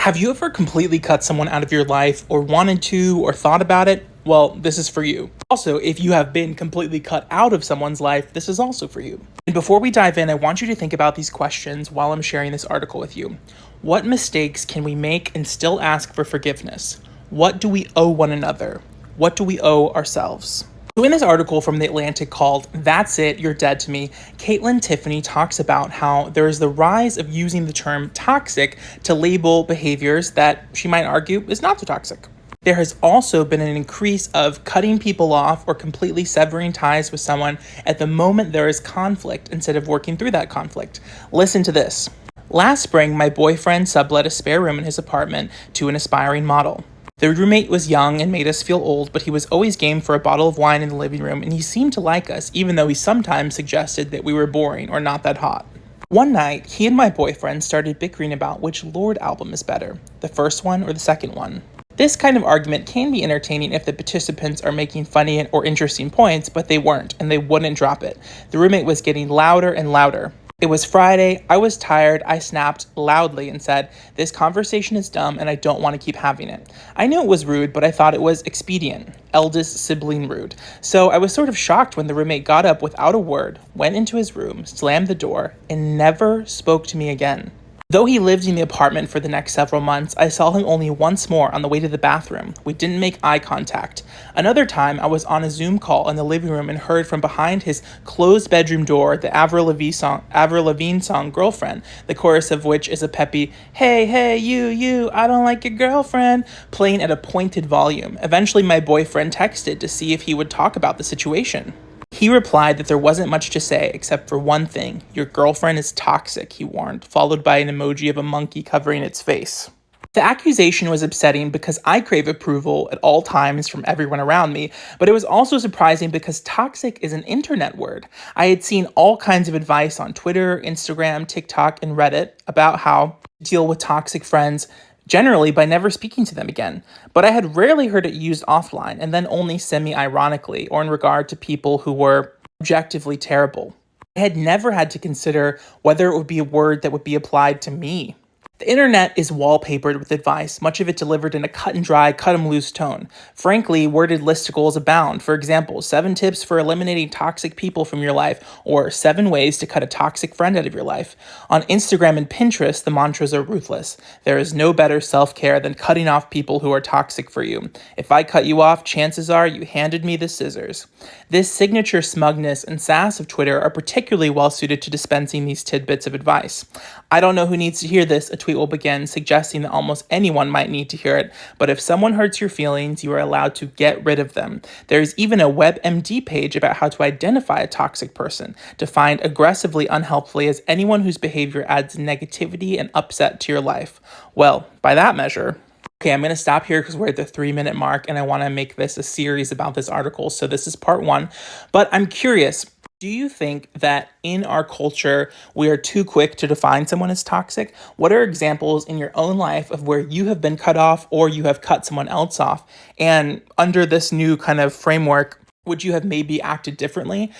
Have you ever completely cut someone out of your life or wanted to or thought about it? Well, this is for you. Also, if you have been completely cut out of someone's life, this is also for you. And before we dive in, I want you to think about these questions while I'm sharing this article with you. What mistakes can we make and still ask for forgiveness? What do we owe one another? What do we owe ourselves? So in this article from The Atlantic called That's It, You're Dead to Me, Caitlin Tiffany talks about how there is the rise of using the term toxic to label behaviors that she might argue is not so toxic. There has also been an increase of cutting people off or completely severing ties with someone at the moment there is conflict instead of working through that conflict. Listen to this. Last spring, my boyfriend sublet a spare room in his apartment to an aspiring model. The roommate was young and made us feel old, but he was always game for a bottle of wine in the living room, and he seemed to like us, even though he sometimes suggested that we were boring or not that hot. One night, he and my boyfriend started bickering about which Lorde album is better, the first one or the second one. This kind of argument can be entertaining if the participants are making funny or interesting points, but they weren't, and they wouldn't drop it. The roommate was getting louder and louder. It was Friday, I was tired, I snapped loudly and said, "This conversation is dumb and I don't want to keep having it." I knew it was rude, but I thought it was expedient, eldest sibling rude. So I was sort of shocked when the roommate got up without a word, went into his room, slammed the door, and never spoke to me again. Though he lived in the apartment for the next several months, I saw him only once more on the way to the bathroom. We didn't make eye contact. Another time, I was on a Zoom call in the living room and heard from behind his closed bedroom door the Avril Lavigne song Girlfriend, the chorus of which is a peppy, "Hey, hey, you, I don't like your girlfriend," playing at a pointed volume. Eventually, my boyfriend texted to see if he would talk about the situation. He replied that there wasn't much to say except for one thing. "Your girlfriend is toxic," he warned, followed by an emoji of a monkey covering its face. The accusation was upsetting because I crave approval at all times from everyone around me, but it was also surprising because toxic is an internet word. I had seen all kinds of advice on Twitter, Instagram, TikTok, and Reddit about how to deal with toxic friends, generally by never speaking to them again. But I had rarely heard it used offline, and then only semi-ironically, or in regard to people who were objectively terrible. I had never had to consider whether it would be a word that would be applied to me. The internet is wallpapered with advice, much of it delivered in a cut and dry, cut 'em loose tone. Frankly, worded listicles abound. For example, 7 tips for eliminating toxic people from your life, or 7 ways to cut a toxic friend out of your life. On Instagram and Pinterest, the mantras are ruthless. There is no better self-care than cutting off people who are toxic for you. If I cut you off, chances are you handed me the scissors. This signature smugness and sass of Twitter are particularly well suited to dispensing these tidbits of advice. "I don't know who needs to hear this," a tweet will begin, suggesting that almost anyone might need to hear it, but if someone hurts your feelings, you are allowed to get rid of them. There is even a WebMD page about how to identify a toxic person, defined aggressively unhelpfully as anyone whose behavior adds negativity and upset to your life. Well, by that measure, okay, I'm going to stop here because we're at the 3-minute mark and I want to make this a series about this article. So this is part 1, but I'm curious. Do you think that in our culture, we are too quick to define someone as toxic? What are examples in your own life of where you have been cut off or you have cut someone else off? And under this new kind of framework, would you have maybe acted differently?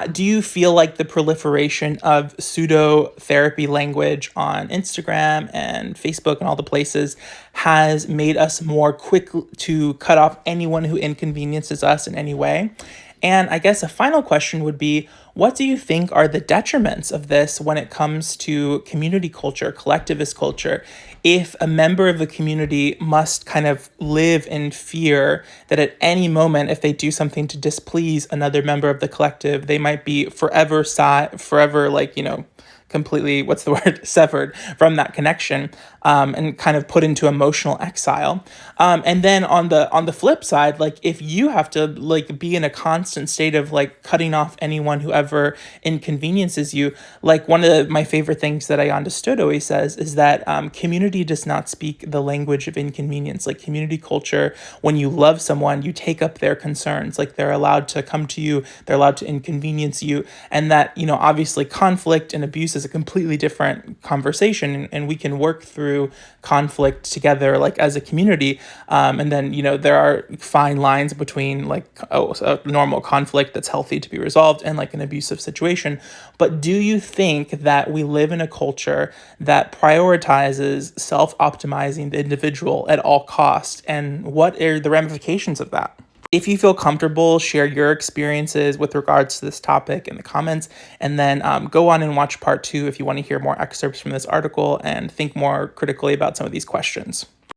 Do you feel like the proliferation of pseudo therapy language on Instagram and Facebook and all the places has made us more quick to cut off anyone who inconveniences us in any way? And I guess a final question would be, what do you think are the detriments of this when it comes to community culture, collectivist culture? If a member of the community must kind of live in fear that at any moment, if they do something to displease another member of the collective, they might be forever, completely, severed from that connection, and kind of put into emotional exile. And then on the flip side, like if you have to be in a constant state of cutting off anyone who ever inconveniences you, one of my favorite things that I understood always says is that community does not speak the language of inconvenience. Like community culture, when you love someone, you take up their concerns. Like they're allowed to come to you, they're allowed to inconvenience you, and that obviously conflict and abuse is a completely different conversation, and we can work through conflict together, like as a community. And then, there are fine lines between like a normal conflict that's healthy to be resolved and like an abusive situation. But do you think that we live in a culture that prioritizes self-optimizing the individual at all costs? And what are the ramifications of that? If you feel comfortable, share your experiences with regards to this topic in the comments, and then go on and watch part 2 if you want to hear more excerpts from this article and think more critically about some of these questions.